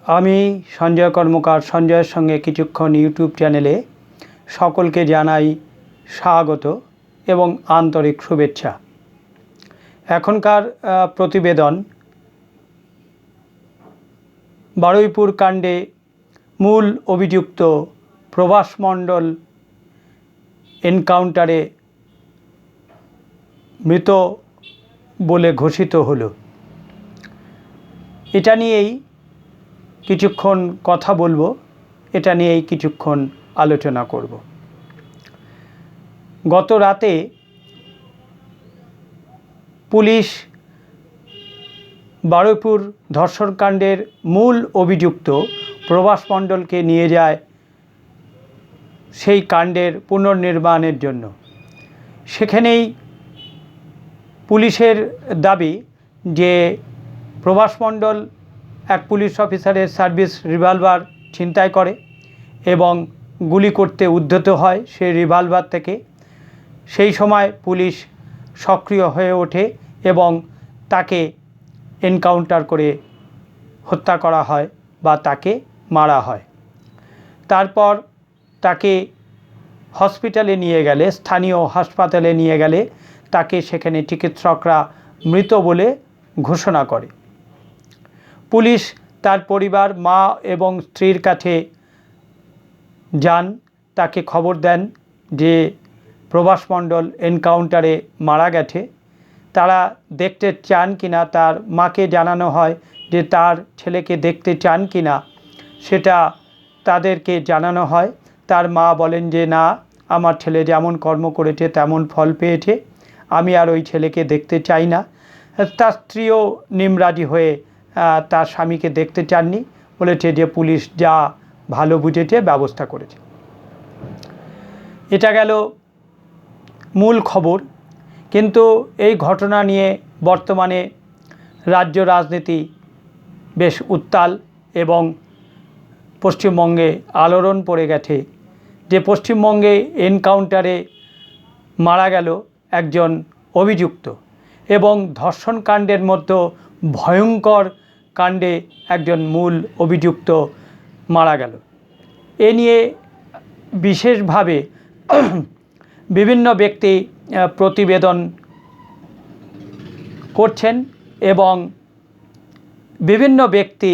আমি সঞ্জয় কর্মকার সঞ্জয়ের সঙ্গে কিছুক্ষণ ইউটিউব চ্যানেলে সকলকে জানাই স্বাগত এবং আন্তরিক শুভেচ্ছা। এখনকার প্রতিবেদন বারুইপুর কাণ্ডে মূল অভিযুক্ত প্রভাস মণ্ডল এনকাউন্টারে মৃত বলে ঘোষিত হলো। এটা নিয়েই কিছুক্ষণ কথা বলবো, এটা নিয়েই কিছুক্ষণ আলোচনা করব। গত রাতে পুলিশ বারুইপুর ধর্ষণকাণ্ডের মূল অভিযুক্ত প্রভাস মণ্ডলকে নিয়ে যায় সেই কাণ্ডের পুনর্নির্মাণের জন্য। সেখানেই পুলিশের দাবি যে প্রভাস মণ্ডল এক পুলিশ অফিসারের সার্ভিস রিভলভার ছিনতাই করে এবং গুলি করতে উদ্যত হয় সেই রিভলভার থেকে। সেই সময় পুলিশ সক্রিয় হয়ে ওঠে এবং তাকে এনকাউন্টার করে হত্যা করা হয় বা তাকে মারা হয়। তারপর তাকে হসপিটালে নিয়ে গেলে, স্থানীয় হাসপাতালে নিয়ে গেলে তাকে সেখানে চিকিৎসকরা মৃত বলে ঘোষণা করে। পুলিশ তার পরিবার, মা এবং স্ত্রীর কাছে যান, তাকে খবর দেন যে প্রভাস মণ্ডল এনকাউন্টারে মারা গেছে। তারা দেখতে চান কিনা, তার মাকে জানানো হয় যে তার ছেলেকে দেখতে চান কিনা, সেটা তাদেরকে জানানো হয়। তার মা বলেন যে না, আমার ছেলে যেমন কর্ম করেছে তেমন ফল পেয়েছে, আমি আর ওই ছেলেকে দেখতে চাই না। তার স্ত্রীও নিমরাজি হয়ে তার স্বামীকে দেখতে চাননি, বলেছে যে পুলিশ যা ভালো বুঝেছে ব্যবস্থা করেছে। এটা গেল মূল খবর। কিন্তু এই ঘটনা নিয়ে বর্তমানে রাজ্য রাজনীতি বেশ উত্তাল এবং পশ্চিমবঙ্গে আলোড়ন পড়ে গেছে যে পশ্চিমবঙ্গে এনকাউন্টারে মারা গেল একজন অভিযুক্ত এবং ধর্ষণকাণ্ডের মতো ভয়ঙ্কর কাণ্ডে একজন মূল অভিযুক্ত মারা গেল। এ নিয়ে বিশেষভাবে বিভিন্ন ব্যক্তি প্রতিবেদন করছেন এবং বিভিন্ন ব্যক্তি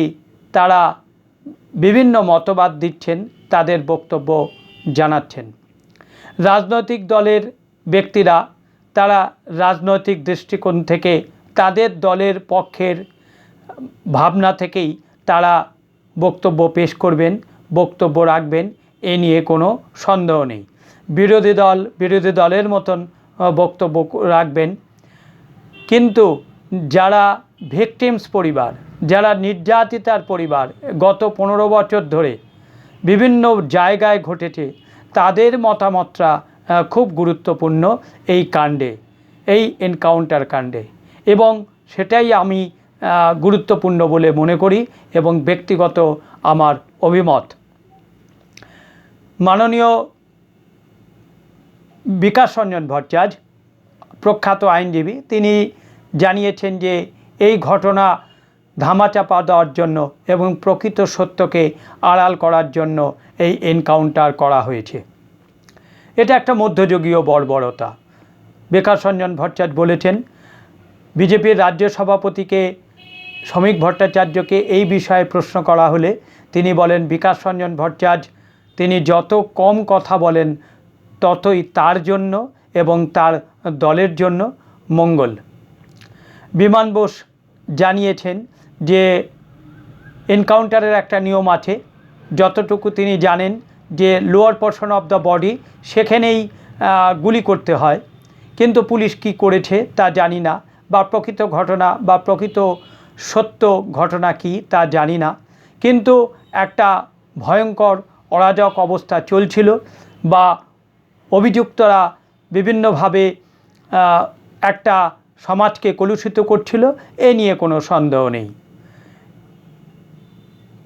তারা বিভিন্ন মতবাদ দিচ্ছেন, তাদের বক্তব্য জানাচ্ছেন। রাজনৈতিক দলের ব্যক্তিরা তারা রাজনৈতিক দৃষ্টিকোণ থেকে তাদের দলের পক্ষের ভাবনা থেকেই তারা বক্তব্য পেশ করবেন, বক্তব্য রাখবেন, এ নিয়ে কোনো সন্দেহ নেই। বিরোধী দলের মতন বক্তব্য রাখবেন। কিন্তু যারা ভিকটিমস পরিবার, যারা নির্যাতিতার পরিবার, গত 15 বছর ধরে বিভিন্ন জায়গায় ঘটেছে, তাদের মতামতটা খুব গুরুত্বপূর্ণ এই কাণ্ডে, এই এনকাউন্টার কাণ্ডে, এবং সেটাই আমি গুরুত্বপূর্ণ বলে মনে করি এবং ব্যক্তিগত আমার অভিমত। মাননীয় বিকাশ রঞ্জন ভট্টাচার্য, প্রখ্যাত আইনজীবী, তিনি জানিয়েছেন যে এই ঘটনা ধামাচাপা দেওয়ার জন্য এবং প্রকৃত সত্যকে আড়াল করার জন্য এই এনকাউন্টার করা হয়েছে। এটা একটা মধ্যযুগীয় বর্বরতা। বিকাশ রঞ্জন ভট্টাচার্য বলেছেন, বিজেপির রাজ্য সভাপতিকে শ্রমিক ভট্টাচার্যকে এই বিষয়ে প্রশ্ন করা হলে তিনি বলেন, বিকাশ রঞ্জন ভট্টাচার্য তিনি যত কম কথা বলেন ততই তার জন্য এবং তার দলের জন্য মঙ্গল। বিমান বোস জানিয়েছেন যে এনকাউন্টারের একটা নিয়ম আছে, যতটুকু তিনি জানেন যে lower portion of the body, সেখানেই গুলি করতে হয়। কিন্তু পুলিশ কি করেছে তা জানি না, বা প্রকৃত ঘটনা বা প্রকৃত সত্য ঘটনা কি তা জানি না। কিন্তু একটা ভয়ঙ্কর অরাজক অবস্থা চলছিল বা অভিযুক্তরা বিভিন্নভাবে একটা সমাজকে কলুষিত করছিল, এ নিয়ে কোনো সন্দেহ নেই।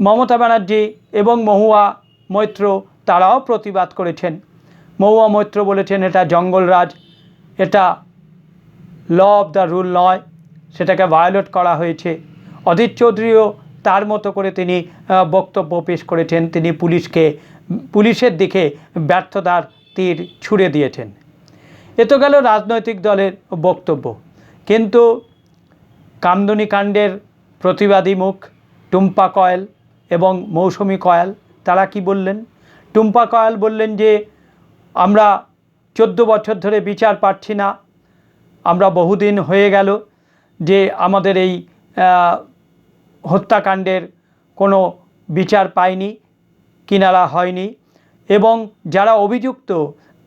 মমতা ব্যানার্জি এবং মহুয়া মৈত্র তারাও প্রতিবাদ করেছেন। মহুয়া মৈত্র বলেছেন এটা জঙ্গলরাজ, এটা ল অফ দ্য রুল নয়, সেটাকে ভায়োলেট করা হয়েছে। অধীর চৌধুরীও তার মতো করে তিনি বক্তব্য পেশ করেছেন। তিনি পুলিশের দিকে ব্যর্থতার তীর ছুঁড়ে দিয়েছেন। এ তো গেল রাজনৈতিক দলের বক্তব্য। কিন্তু কামদুনি কাণ্ডের প্রতিবাদী মুখ টুম্পা কয়েল এবং মৌসুমী কয়াল, তারা কি বললেন? টুম্পা কয়াল বললেন যে আমরা 14 বছর ধরে বিচার পাচ্ছি না, আমরা বহুদিন হয়ে গেল যে আমাদের এই হত্যাকাণ্ডের কোনো বিচার পাইনি, কিনারা হয়নি, এবং যারা অভিযুক্ত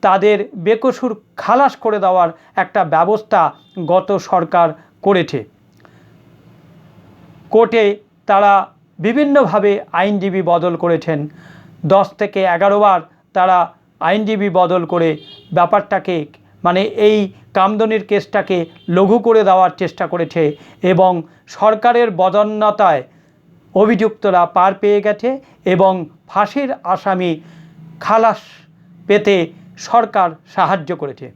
তাদের বেকসুর খালাস করে দেওয়ার একটা ব্যবস্থা গত সরকার করেছে। কোর্টে তারা বিভিন্নভাবে আইনজীবী বদল করেছেন। 10 থেকে 11 বার তারা আইনজীবী বদল করে ব্যাপারটাকে, মানে এই কামদুনির কেসটাকে লঘু করে দেওয়ার চেষ্টা করেছে, এবং সরকারের বদান্যতায় অভিযুক্তরা পার পেয়ে গেছে এবং ফাঁসির আসামি খালাস পেতে সরকার সাহায্য করেছে।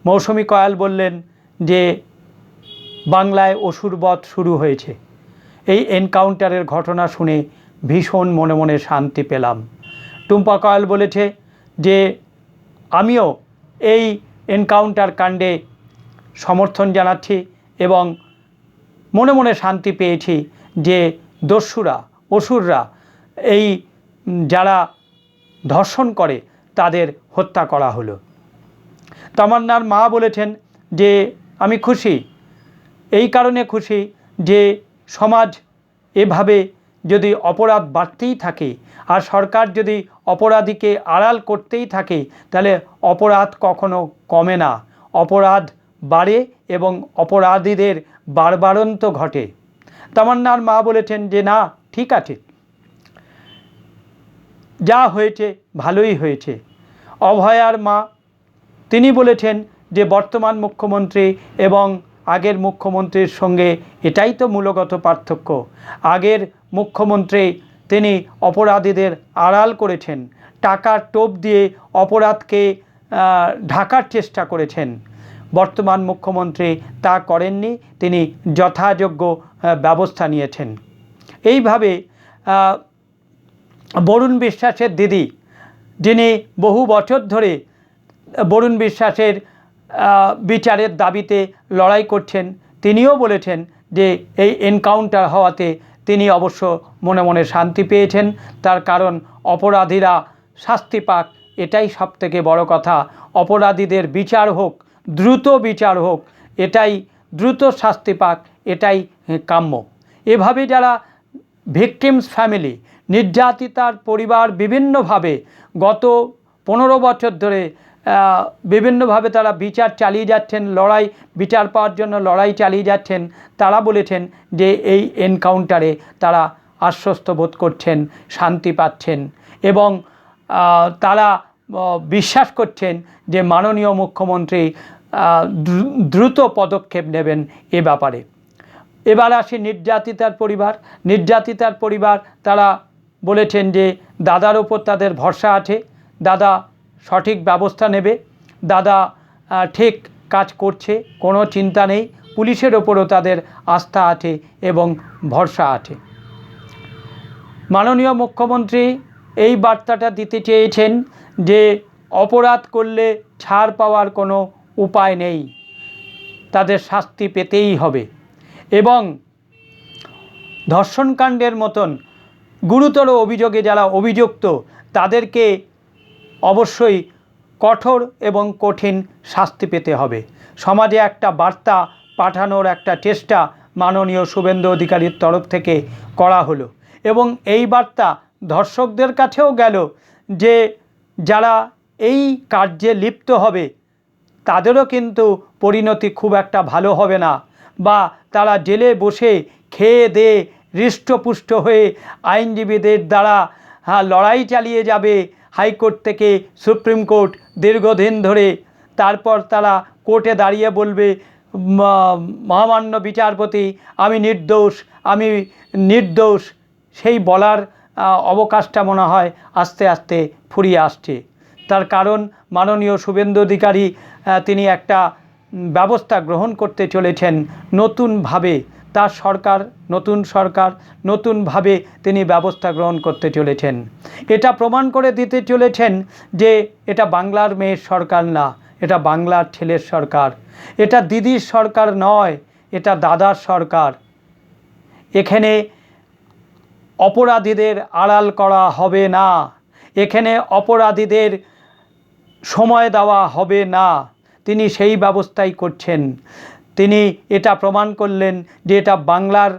মৌসুমী কয়াল বললেন যে বাংলায় অসুরবধ শুরু হয়েছে। এই এনকাউন্টারের ঘটনা শুনে ভীষণ মনে মনে শান্তি পেলাম। টুম্পা কয়াল বলেছে যে আমিও এই এনকাউন্টার কাণ্ডে সমর্থন জানাচ্ছি এবং মনে মনে শান্তি পেয়েছি যে অসুররা এই যারা ধর্ষণ করে তাদের হত্যা করা হলো। তামান্নার মা বলেছেন যে আমি খুশি, এই কারণে খুশি যে সমাজ এভাবে যদি অপরাধ বাড়তেই থাকে আর সরকার যদি অপরাধীকে আড়াল করতেই থাকে তাহলে অপরাধ কখনো কমে না, অপরাধ বাড়ে এবং অপরাধীদের বাড়বাড়ন্ত ঘটে। তামান্নার মা বলেছেন যে না, ঠিক আছে, যা হয়েছে ভালোই হয়েছে। অভয়ার মা, তিনি বলেছেন যে বর্তমান মুখ্যমন্ত্রী এবং আগের মুখ্যমন্ত্রীর সঙ্গে এটাই তো মূলগত পার্থক্য। আগের মুখ্যমন্ত্রী তিনি অপরাধীদের আড়াল করেছেন, টাকার টোপ দিয়ে অপরাধকে ঢাকার চেষ্টা করেছেন। বর্তমান মুখ্যমন্ত্রী তা করেননি, তিনি যথাযোগ্য ব্যবস্থা নিয়েছেন। এইভাবে বরুণ বিশ্বাসের দিদি, যিনি বহু বছর ধরে বরুণ বিশ্বাসের বিচারের দাবিতে লড়াই করছেন, তিনিও বলেছেন যে এই এনকাউন্টার হওয়াতে তিনি অবশ্য মনে মনে শান্তি পেয়েছেন। তার কারণ অপরাধীরা শাস্তি পাক, এটাই সবথেকে বড় কথা। অপরাধীদের বিচার হোক, দ্রুত বিচার হোক, এটাই, দ্রুত শাস্তি পাক, এটাই কাম্য। এভাবে যারা ভিকটিমস ফ্যামিলি, নির্যাতিতার পরিবার বিভিন্নভাবে গত 15 বছর ধরে বিভিন্নভাবে তারা বিচার চালিয়ে যাচ্ছেন, বিচার পাওয়ার জন্য লড়াই চালিয়ে যাচ্ছেন, তারা বলেছেন যে এই এনকাউন্টারে তারা আশ্বস্ত বোধ করছেন, শান্তি পাচ্ছেন এবং তারা বিশ্বাস করছেন যে মাননীয় মুখ্যমন্ত্রী দ্রুত পদক্ষেপ নেবেন এ ব্যাপারে। এবার আসি নির্যাতিতার পরিবার তারা বলেছেন যে দাদার ওপর তাদের ভরসা আছে, দাদা সঠিক ব্যবস্থা নেবে, দাদা ঠিক কাজ করছে, কোনো চিন্তা নেই, পুলিশের ওপরও তাদের আস্থা আছে এবং ভরসা আছে। মাননীয় মুখ্যমন্ত্রী এই বার্তাটা দিতে চেয়েছেন যে অপরাধ করলে ছাড় পাওয়ার কোনো উপায় নেই, তাদের শাস্তি পেতেই হবে এবং ধর্ষণকাণ্ডের মতন গুরুতর অভিযোগে যারা অভিযুক্ত তাদেরকে অবশ্যই কঠোর এবং কঠিন শাস্তি পেতে হবে। সমাজে একটা বার্তা পাঠানোর একটা চেষ্টা মাননীয় শুভেন্দু অধিকারীর তরফ থেকে করা হলো এবং এই বার্তা ধর্ষকদের কাছেও গেল যে যারা এই কার্যে লিপ্ত হবে তাদেরও কিন্তু পরিণতি খুব একটা ভালো হবে না, বা তারা জেলে বসে খেয়ে দেয়ে হৃষ্টপুষ্ট হয়ে আইনজীবীদের দ্বারা লড়াই চালিয়ে যাবে হাইকোর্ট থেকে সুপ্রিম কোর্ট দীর্ঘদিন ধরে, তারপর তারা কোর্টে দাঁড়িয়ে বলবে মহামান্য বিচারপতি আমি নির্দোষ, সেই বলার অবকাশটা মনে হয় আস্তে আস্তে ফুরিয়ে আসছে। তার কারণ মাননীয় শুভেন্দু অধিকারী তিনি একটা ব্যবস্থা গ্রহণ করতে চলেছেন, নতুনভাবে তার সরকার, নতুন সরকার নতুনভাবে তিনি ব্যবস্থা গ্রহণ করতে চলেছেন। এটা প্রমাণ করে দিতে চলেছেন যে এটা বাংলার মেয়ের সরকার না, এটা বাংলার ছেলের সরকার। এটা দিদির সরকার নয়, এটা দাদার সরকার। এখানে অপরাধীদের আড়াল করা হবে না, এখানে অপরাধীদের সময় দেওয়া হবে না। তিনি সেই ব্যবস্থাই করছেন। তিনি এটা প্রমাণ করলেন যে এটা বাংলার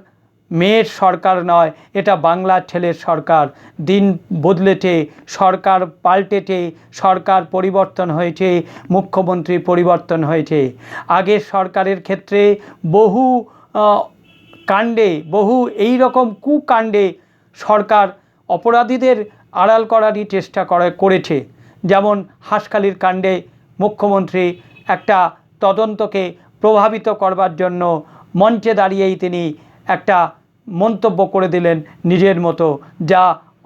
মেয়ের সরকার নয়, এটা বাংলার ছেলের সরকার। দিন বদলেছে, সরকার পাল্টেছে, সরকার পরিবর্তন হয়েছে, মুখ্যমন্ত্রী পরিবর্তন হয়েছে। আগের সরকারের ক্ষেত্রে বহু কাণ্ডে, বহু এই রকম কুকাণ্ডে সরকার অপরাধীদের আড়াল করারই চেষ্টা করেছে। যেমন হাঁসখালির কাণ্ডে মুখ্যমন্ত্রী একটা তদন্তকে প্রভাবিত করবার জন্য মঞ্চে দাঁড়িয়েই তিনি একটা মন্তব্য করে দিলেন নিজের মতো, যা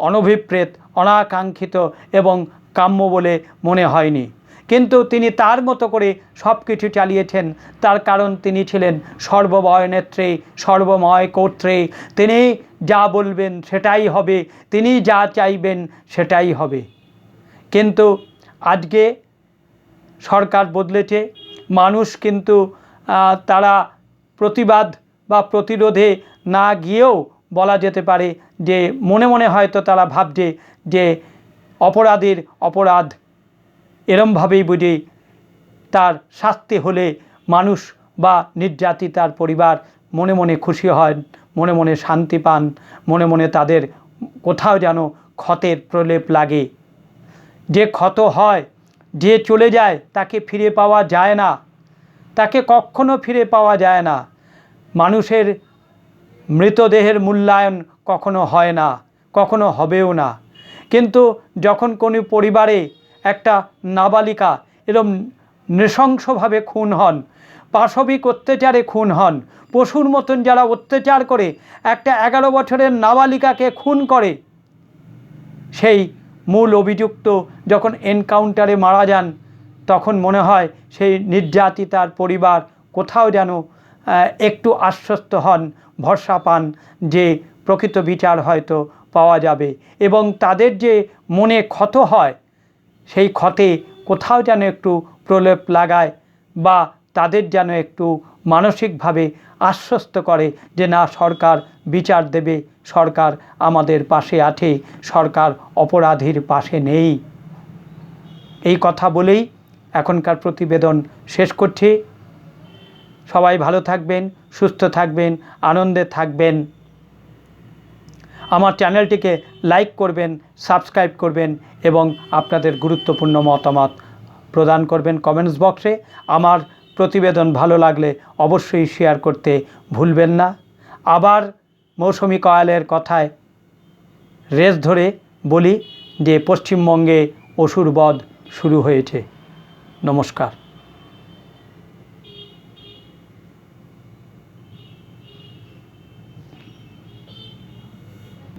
অনভিপ্রেত, অনাকাঙ্ক্ষিত এবং কাম্য বলে মনে হয়নি। কিন্তু তিনি তার মতো করে সব কিছু চালিয়েছেন। তার কারণ তিনি ছিলেন সর্বময় নেত্রী, সর্বময় কর্ত্রী। তিনি যা বলবেন সেটাই হবে, তিনি যা চাইবেন সেটাই হবে। কিন্তু আজকে সরকার বদলেছে, মানুষ কিন্তু তারা প্রতিবাদ বা প্রতিরোধে না গিয়েও বলা যেতে পারে যে মনে মনে হয়তো তারা ভাবছে যে অপরাধীর অপরাধ এরমভাবেই বুঝি তার শাস্তি হলে মানুষ বা নির্যাতিতার পরিবার মনে মনে খুশি হয়, মনে মনে শান্তি পান, মনে মনে তাদের কোথাও যেন ক্ষতের প্রলেপ লাগে। যে ক্ষত হয়, যে চলে যায়, তাকে ফিরে পাওয়া যায় না, তাকে কখনো ফিরে পাওয়া যায় না। মানুষের মৃতদেহের মূল্যায়ন কখনো হয় না, কখনো হবেও না। কিন্তু যখন কোনো পরিবারে একটা নাবালিকা এরম নৃশংসভাবে খুন হন, পাশবিক অত্যাচারে খুন হন, পশুর মতন যারা অত্যাচার করে একটা 11 বছরের নাবালিকাকে খুন করে, সেই মূল অভিযুক্ত যখন এনকাউন্টারে মারা যান, তখন মনে হয় সেই নির্যাতিতার পরিবার কোথাও যেন একটু আশ্বস্ত হন, ভরসা পান যে প্রকৃত বিচার হয়তো পাওয়া যাবে। এবং তাদের যে মনে ক্ষত হয়, সেই ক্ষতে কোথাও যেন একটু প্রলেপ লাগায় বা তাদের যেন একটু মানসিকভাবে আশ্বস্ত করে যে না, সরকার বিচার দেবে, সরকার আমাদের পাশে আছে, সরকার অপরাধীর পাশে নেই। এই কথা বলেই এখনকার প্রতিবেদন শেষ করছি। সবাই ভালো থাকবেন, সুস্থ থাকবেন, আনন্দে থাকবেন। আমার চ্যানেলটিকে লাইক করবেন, সাবস্ক্রাইব করবেন এবং আপনাদের গুরুত্বপূর্ণ মতামত প্রদান করবেন কমেন্টস বক্সে। আমার প্রতিবেদন ভালো লাগলে অবশ্যই শেয়ার করতে ভুলবেন না। আবার মৌসুমী কয়ালের কথায় রেশ ধরে বলি যে পশ্চিমবঙ্গে অসুর বধ শুরু হয়েছে। নমস্কার।